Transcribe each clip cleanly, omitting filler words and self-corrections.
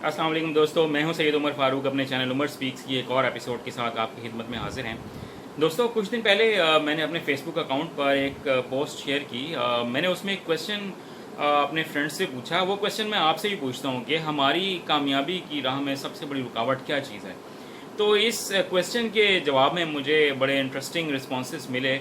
अस्सलाम वालेकुम दोस्तों, मैं हूं सैयद उमर फ़ारूक। अपने चैनल उमर स्पीक्स की एक और एपिसोड के साथ आपकी खिदमत में हाजिर हैं। दोस्तों, कुछ दिन पहले मैंने अपने फेसबुक अकाउंट पर एक पोस्ट शेयर की। मैंने उसमें एक क्वेश्चन अपने फ्रेंड से पूछा। वो क्वेश्चन मैं आपसे भी पूछता हूं कि हमारी कामयाबी की राह में सबसे बड़ी रुकावट क्या चीज़ है। तो इस क्वेश्चन के जवाब में मुझे बड़े इंटरेस्टिंग रिस्पॉन्सेस मिले।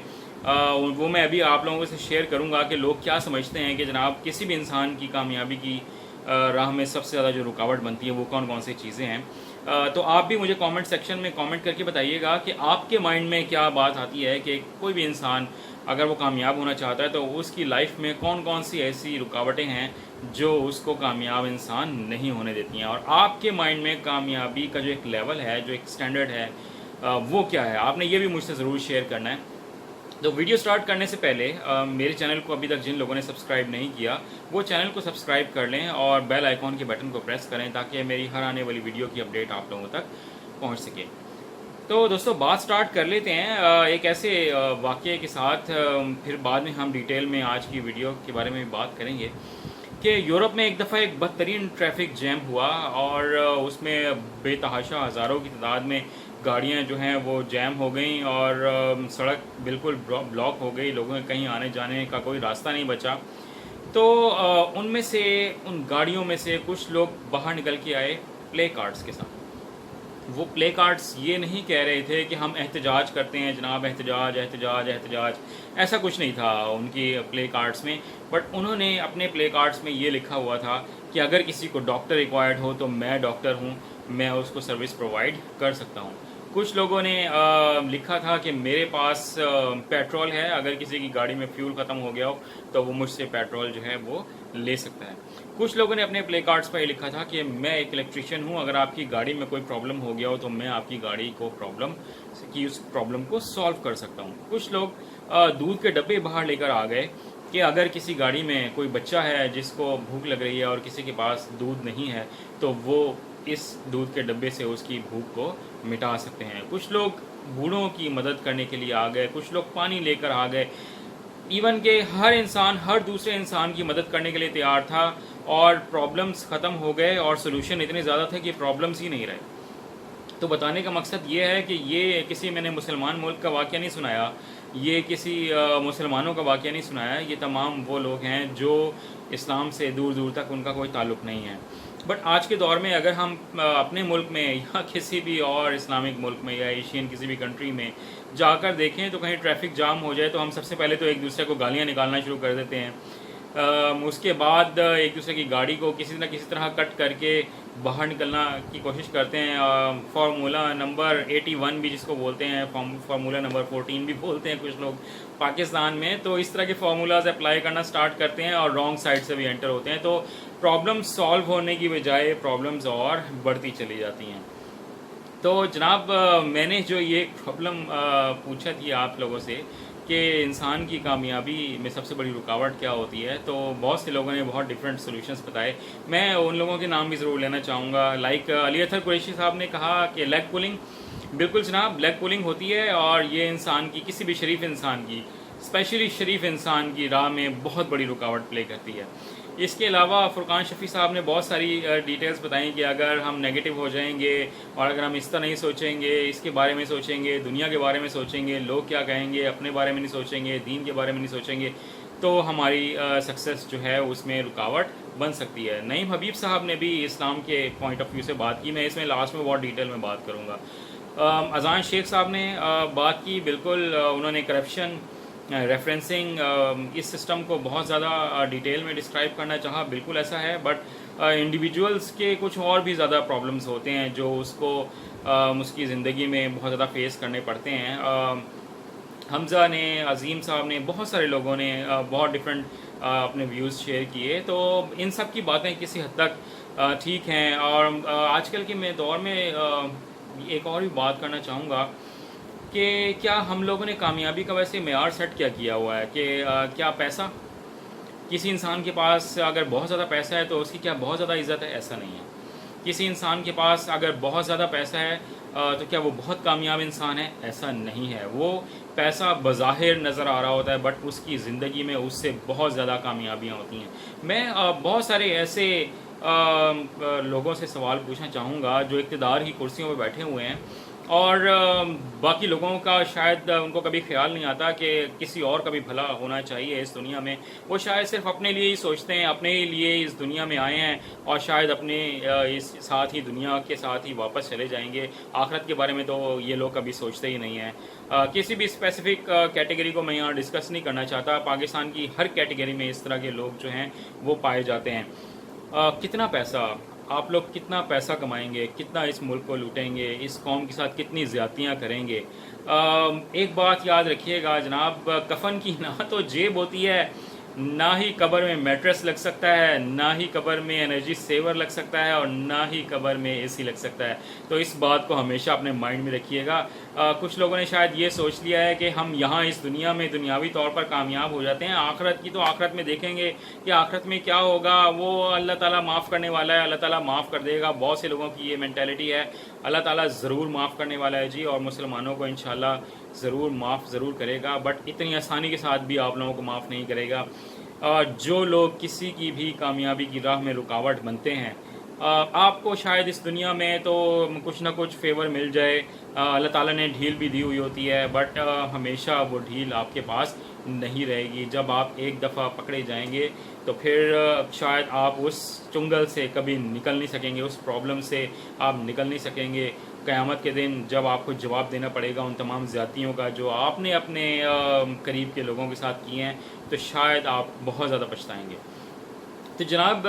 वो मैं अभी आप लोगों से शेयर करूंगा कि लोग क्या समझते हैं कि जनाब किसी भी इंसान की कामयाबी की राह में सबसे ज़्यादा जो रुकावट बनती है वो कौन कौन सी चीज़ें हैं। तो आप भी मुझे कमेंट सेक्शन में कमेंट करके बताइएगा कि आपके माइंड में क्या बात आती है कि कोई भी इंसान अगर वो कामयाब होना चाहता है तो उसकी लाइफ में कौन कौन सी ऐसी रुकावटें हैं जो उसको कामयाब इंसान नहीं होने देती हैं। और आपके माइंड में कामयाबी का जो एक लेवल है, जो एक स्टैंडर्ड है, वो क्या है, आपने ये भी मुझसे ज़रूर शेयर करना है। तो वीडियो स्टार्ट करने से पहले मेरे चैनल को अभी तक जिन लोगों ने सब्सक्राइब नहीं किया वो चैनल को सब्सक्राइब कर लें और बेल आइकॉन के बटन को प्रेस करें ताकि मेरी हर आने वाली वीडियो की अपडेट आप लोगों तक पहुंच सके। तो दोस्तों, बात स्टार्ट कर लेते हैं एक ऐसे वाक़ये के साथ। फिर बाद में हम डिटेल में आज की वीडियो के बारे में बात करेंगे कि यूरोप में एक दफ़ा एक बदतरीन ट्रैफिक जैम हुआ और उसमें बेतहाशा हज़ारों की तादाद में गाड़ियां जो हैं वो जैम हो गई और सड़क बिल्कुल ब्लॉक हो गई। लोगों के कहीं आने जाने का कोई रास्ता नहीं बचा। तो उनमें से, उन गाड़ियों में से कुछ लोग बाहर निकल के आए प्ले कार्ड्स के साथ। वो प्ले कार्ड्स ये नहीं कह रहे थे कि हम एहतजाज करते हैं जनाब, एहतजाज एहतजाज एहतजाज, ऐसा कुछ नहीं था उनकी प्ले कार्ड्स में। बट उन्होंने अपने प्ले कार्ड्स में ये लिखा हुआ था कि अगर किसी को डॉक्टर रिक्वायर्ड हो तो मैं डॉक्टर हूँ, मैं उसको सर्विस प्रोवाइड कर सकता हूँ। कुछ लोगों ने लिखा था कि मेरे पास पेट्रोल है, अगर किसी की गाड़ी में फ्यूल ख़त्म हो गया हो तो वो मुझसे पेट्रोल जो है वो ले सकता है। कुछ लोगों ने अपने प्ले कार्ड्स पर लिखा था कि मैं एक इलेक्ट्रिशियन हूँ, अगर आपकी गाड़ी में कोई प्रॉब्लम हो गया हो तो मैं आपकी गाड़ी को उस प्रॉब्लम को सॉल्व कर सकता हूँ। कुछ लोग दूध के डब्बे बाहर लेकर आ गए कि अगर किसी गाड़ी में कोई बच्चा है जिसको भूख लग रही है और किसी के पास दूध नहीं है तो वो इस दूध के डब्बे से उसकी भूख को मिटा सकते हैं। कुछ लोग बूढ़ों की मदद करने के लिए आ गए, कुछ लोग पानी लेकर आ गए। इवन के हर इंसान हर दूसरे इंसान की मदद करने के लिए तैयार था और प्रॉब्लम्स ख़त्म हो गए और सोल्यूशन इतने ज़्यादा थे कि प्रॉब्लम्स ही नहीं रहे। तो बताने का मकसद ये है कि ये किसी मैंने मुसलमान मुल्क का वाक़या नहीं सुनाया, ये किसी मुसलमानों का वाक़या नहीं सुनाया। ये तमाम वो लोग हैं जो इस्लाम से दूर दूर तक उनका कोई ताल्लुक़ नहीं है। बट आज के दौर में अगर हम अपने मुल्क में या किसी भी और इस्लामिक मुल्क में या एशियन किसी भी कंट्री में जाकर देखें तो कहीं ट्रैफिक जाम हो जाए तो हम सबसे पहले तो एक दूसरे को गालियाँ निकालना शुरू कर देते हैं। उसके बाद एक दूसरे की गाड़ी को किसी न किसी तरह कट करके बाहर निकलना की कोशिश करते हैं। फार्मूला नंबर 81 भी जिसको बोलते हैं, फार्मूला नंबर 14 भी बोलते हैं कुछ लोग पाकिस्तान में। तो इस तरह के फार्मूलाज अप्लाई करना स्टार्ट करते हैं और रॉन्ग साइड से भी एंटर होते हैं। तो प्रॉब्लम सॉल्व होने की बजाय प्रॉब्लम्स और बढ़ती चली जाती हैं। तो जनाब, मैंने जो ये प्रॉब्लम पूछा थी आप लोगों से कि इंसान की कामयाबी में सबसे बड़ी रुकावट क्या होती है, तो बहुत से लोगों ने बहुत डिफरेंट सॉल्यूशंस बताए। मैं उन लोगों के नाम भी ज़रूर लेना चाहूँगा। लाइक अली अतर कुरैशी साहब ने कहा कि लेग पुलिंग, बिल्कुल जनाब, लेग पुलिंग होती है और ये इंसान की, किसी भी शरीफ इंसान की, स्पेशली शरीफ इंसान की राह में बहुत बड़ी रुकावट प्ले करती है। इसके अलावा फुरकान शफ़ी साहब ने बहुत सारी डिटेल्स बताई कि अगर हम नेगेटिव हो जाएंगे और अगर हम इस तरह नहीं सोचेंगे, इसके बारे में सोचेंगे, दुनिया के बारे में सोचेंगे, लोग क्या कहेंगे, अपने बारे में नहीं सोचेंगे, दीन के बारे में नहीं सोचेंगे, तो हमारी सक्सेस जो है उसमें रुकावट बन सकती है। नईम हबीब साहब ने भी इस्लाम के पॉइंट ऑफ व्यू से बात की। मैं इसमें लास्ट में बहुत डिटेल में बात करूँगा। अजान शेख साहब ने बात की, बिल्कुल उन्होंने करप्शन, रेफरेंसिंग, इस सिस्टम को बहुत ज़्यादा डिटेल में डिस्क्राइब करना चाहा। बिल्कुल ऐसा है, बट इंडिविजुअल्स के कुछ और भी ज़्यादा प्रॉब्लम्स होते हैं जो उसको उसकी ज़िंदगी में बहुत ज़्यादा फेस करने पड़ते हैं। हमज़ा ने, अज़ीम साहब ने, बहुत सारे लोगों ने बहुत डिफरेंट अपने व्यूज़ शेयर किए। तो इन सब की बातें किसी हद तक ठीक हैं। और आजकल के मैं दौर में एक और भी बात करना चाहूँगा कि क्या हम लोगों ने कामयाबी का वैसे मेयार सेट क्या किया हुआ है कि क्या पैसा, किसी इंसान के पास अगर बहुत ज़्यादा पैसा है तो उसकी क्या बहुत ज़्यादा इज़्ज़त है? ऐसा नहीं है। किसी इंसान के पास अगर बहुत ज़्यादा पैसा है तो क्या वो बहुत कामयाब इंसान है? ऐसा नहीं है। वो पैसा बज़ाहिर नज़र आ रहा होता है बट उसकी ज़िंदगी में उससे बहुत ज़्यादा कामयाबियाँ होती हैं। मैं बहुत सारे ऐसे लोगों से सवाल पूछना चाहूँगा जो इक़्तिदार की कुर्सियों पर बैठे हुए हैं और बाकी लोगों का शायद उनको कभी ख्याल नहीं आता कि किसी और का भी भला होना चाहिए इस दुनिया में। वो शायद सिर्फ अपने लिए ही सोचते हैं, अपने ही लिए इस दुनिया में आए हैं और शायद अपने इस साथ ही दुनिया के साथ ही वापस चले जाएंगे। आखिरत के बारे में तो ये लोग कभी सोचते ही नहीं हैं। किसी भी स्पेसिफिक कैटेगरी को मैं यहाँ डिस्कस नहीं करना चाहता। पाकिस्तान की हर कैटेगरी में इस तरह के लोग जो हैं वो पाए जाते हैं। कितना पैसा आप लोग कितना पैसा कमाएंगे, कितना इस मुल्क को लूटेंगे, इस कौम के साथ कितनी ज़्यादतियाँ करेंगे। एक बात याद रखिएगा जनाब, कफन की ना तो जेब होती है, ना ही कब्र में मैट्रेस लग सकता है, ना ही कब्र में एनर्जी सेवर लग सकता है और ना ही कब्र में एसी लग सकता है। तो इस बात को हमेशा अपने माइंड में रखिएगा। कुछ लोगों ने शायद ये सोच लिया है कि हम यहाँ इस दुनिया में दुनियावी तौर पर कामयाब हो जाते हैं, आखिरत की तो आखिरत में देखेंगे कि आखिरत में क्या होगा। वो अल्लाह ताला माफ़ करने वाला है, अल्लाह ताला माफ़ कर देगा। बहुत से लोगों की ये मेंटालिटी है, अल्लाह ताला ज़रूर माफ़ करने वाला है जी, और मुसलमानों को इंशाल्लाह ज़रूर माफ़ ज़रूर करेगा, बट इतनी आसानी के साथ भी आप लोगों को माफ़ नहीं करेगा। जो लोग किसी की भी कामयाबी की राह में रुकावट बनते हैं, आपको शायद इस दुनिया में तो कुछ ना कुछ फेवर मिल जाए, अल्लाह ताला ने ढील भी दी हुई होती है, बट हमेशा वो ढील आपके पास नहीं रहेगी। जब आप एक दफ़ा पकड़े जाएंगे तो फिर शायद आप उस चुंगल से कभी निकल नहीं सकेंगे, उस प्रॉब्लम से आप निकल नहीं सकेंगे। क़यामत के दिन जब आपको जवाब देना पड़ेगा उन तमाम ज़्यादतियों का जो आपने अपने करीब के लोगों के साथ किए हैं, तो शायद आप बहुत ज़्यादा पछताएंगे। तो जनाब,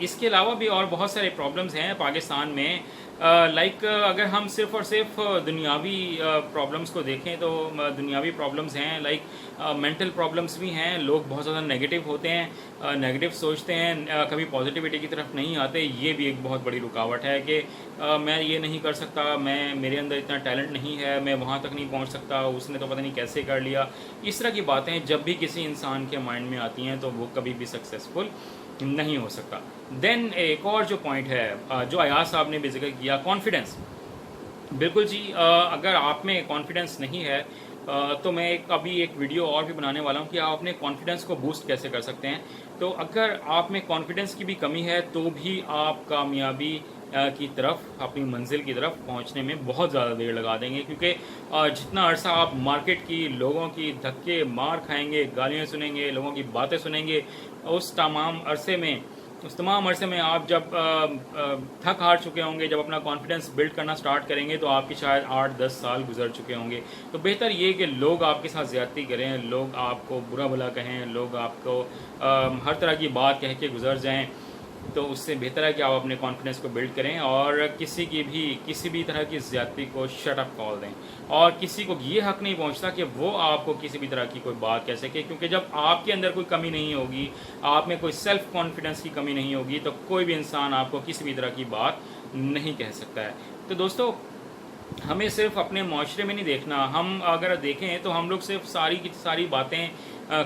इसके अलावा भी और बहुत सारे प्रॉब्लम्स हैं पाकिस्तान में। लाइक अगर हम सिर्फ़ और सिर्फ दुनियावी प्रॉब्लम्स को देखें तो दुनियावी प्रॉब्लम्स हैं, लाइक मेंटल प्रॉब्लम्स भी हैं। लोग बहुत ज़्यादा नेगेटिव होते हैं, नेगेटिव सोचते हैं, कभी पॉजिटिविटी की तरफ नहीं आते। ये भी एक बहुत बड़ी रुकावट है कि मैं ये नहीं कर सकता, मेरे अंदर इतना टैलेंट नहीं है, मैं वहाँ तक नहीं पहुँच सकता, उसने तो पता नहीं कैसे कर लिया। इस तरह की बातें जब भी किसी इंसान के माइंड में आती हैं तो वो कभी भी सक्सेसफुल नहीं हो सकता। देन एक और जो पॉइंट है जो अयाज साहब ने भी जिक्र किया, कॉन्फिडेंस। बिल्कुल जी, अगर आप में कॉन्फिडेंस नहीं है तो मैं अभी एक वीडियो और भी बनाने वाला हूँ कि आप अपने कॉन्फिडेंस को बूस्ट कैसे कर सकते हैं। तो अगर आप में कॉन्फिडेंस की भी कमी है तो भी आप कामयाबी की तरफ, अपनी मंजिल की तरफ पहुंचने में बहुत ज़्यादा देर लगा देंगे, क्योंकि जितना अरसा आप मार्केट की लोगों की धक्के मार खाएंगे, गालियाँ सुनेंगे, लोगों की बातें सुनेंगे, उस तमाम अरसे में आप जब थक हार चुके होंगे, जब अपना कॉन्फिडेंस बिल्ड करना स्टार्ट करेंगे तो आपके शायद 8-10 साल गुजर चुके होंगे। तो बेहतर ये कि लोग आपके साथ ज़्यादती करें, लोग आपको बुरा भला कहें, लोग आपको हर तरह की बात कह के गुजर जाएं, तो उससे बेहतर है कि आप अपने कॉन्फिडेंस को बिल्ड करें और किसी भी तरह की ज़्यादती को शट अप कॉल दें। और किसी को ये हक़ नहीं पहुंचता कि वो आपको किसी भी तरह की कोई बात कह सके, क्योंकि जब आपके अंदर कोई कमी नहीं होगी, आप में कोई सेल्फ़ कॉन्फिडेंस की कमी नहीं होगी, तो कोई भी इंसान आपको किसी भी तरह की बात नहीं कह सकता है। तो दोस्तों, हमें सिर्फ अपने माशरे में नहीं देखना। हम अगर देखें तो हम लोग सिर्फ सारी की सारी बातें,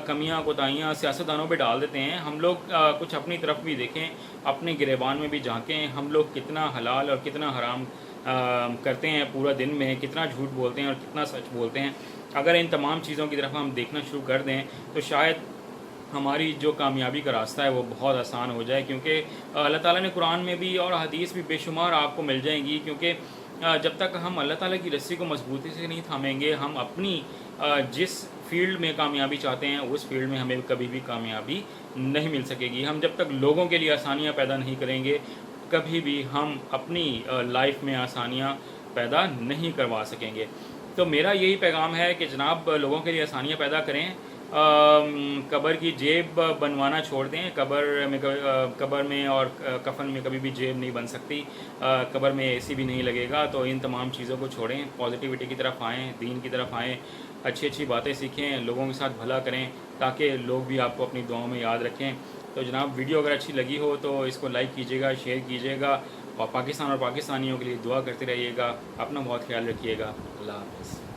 कमियां कोताहियाँ सियासतदानों पे डाल देते हैं। हम लोग कुछ अपनी तरफ भी देखें, अपने गिरेबान में भी झांकें। हम लोग कितना हलाल और कितना हराम करते हैं पूरा दिन में, कितना झूठ बोलते हैं और कितना सच बोलते हैं। अगर इन तमाम चीज़ों की तरफ हम देखना शुरू कर दें तो शायद हमारी जो कामयाबी का रास्ता है वो बहुत आसान हो जाए, क्योंकि अल्लाह ताला ने कुरान में भी और हदीस भी बेशुमार आपको मिल जाएंगी। क्योंकि जब तक हम अल्लाह ताला की रस्सी को मजबूती से नहीं थामेंगे, हम अपनी जिस फील्ड में कामयाबी चाहते हैं उस फील्ड में हमें कभी भी कामयाबी नहीं मिल सकेगी। हम जब तक लोगों के लिए आसानियाँ पैदा नहीं करेंगे, कभी भी हम अपनी लाइफ में आसानियाँ पैदा नहीं करवा सकेंगे। तो मेरा यही पैगाम है कि जनाब, लोगों के लिए आसानियाँ पैदा करें, कब्र की जेब बनवाना छोड़ दें। कब्र में और कफन में कभी भी जेब नहीं बन सकती, कब्र में एसी भी नहीं लगेगा। तो इन तमाम चीज़ों को छोड़ें, पॉजिटिविटी की तरफ आएँ, दीन की तरफ आएँ, अच्छी अच्छी बातें सीखें, लोगों के साथ भला करें ताकि लोग भी आपको अपनी दुआओं में याद रखें। तो जनाब, वीडियो अगर अच्छी लगी हो तो इसको लाइक कीजिएगा, शेयर कीजिएगा और पाकिस्तान और पाकिस्तानियों के लिए दुआ करते रहिएगा। अपना बहुत ख्याल रखिएगा। अल्लाह हाफ़िज़।